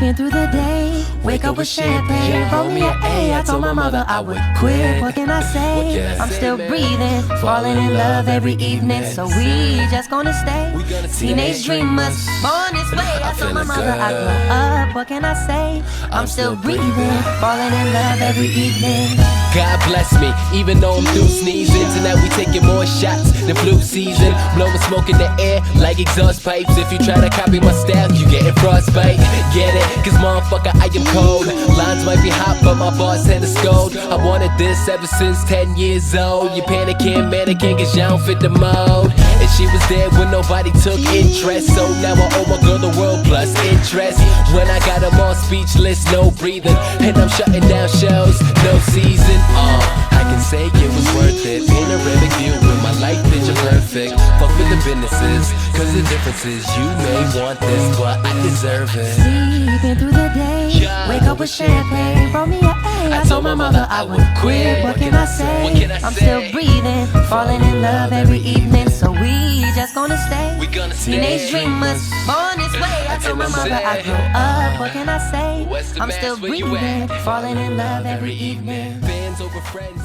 Sleeping through the day, wake up with champagne, roll me an A. I told my mother I would quit. What can I say? I'm still breathing, falling in love every evening. So we just gonna stay teenage dreamers, born this way. I told my mother I grow up. What can I say? I'm still breathing, falling in love every evening. God bless me, even though I'm through sneezing. Tonight we taking more shots than flu season. Blowing smoke in the air like exhaust pipes. If you try to copy my style, you getting frostbite. Get it? Cause motherfucker, I am cold. Lines might be hot, but my boss had a scold. I wanted this ever since 10 years old. You panicking, mannequin, cause you don't fit the mold. And she was there when nobody took interest. So now I owe my girl the world plus interest. When I got them all speechless, no breathing. And I'm shutting down shows, no season. I can say it was worth it. Panoramic view with my life picture perfect. Fuck with the businesses, cause the difference is you may want this, but I deserve it. Sleeping through the day, wake up with champagne, roll me an A. I told my mother I would quit. What can I say? I'm still breathing, falling in love every evening. So we just gonna stay teenage dreamers, born this way. I told my mother I grew up. What can I say? I'm still breathing, falling in love every evening. Fans over friends.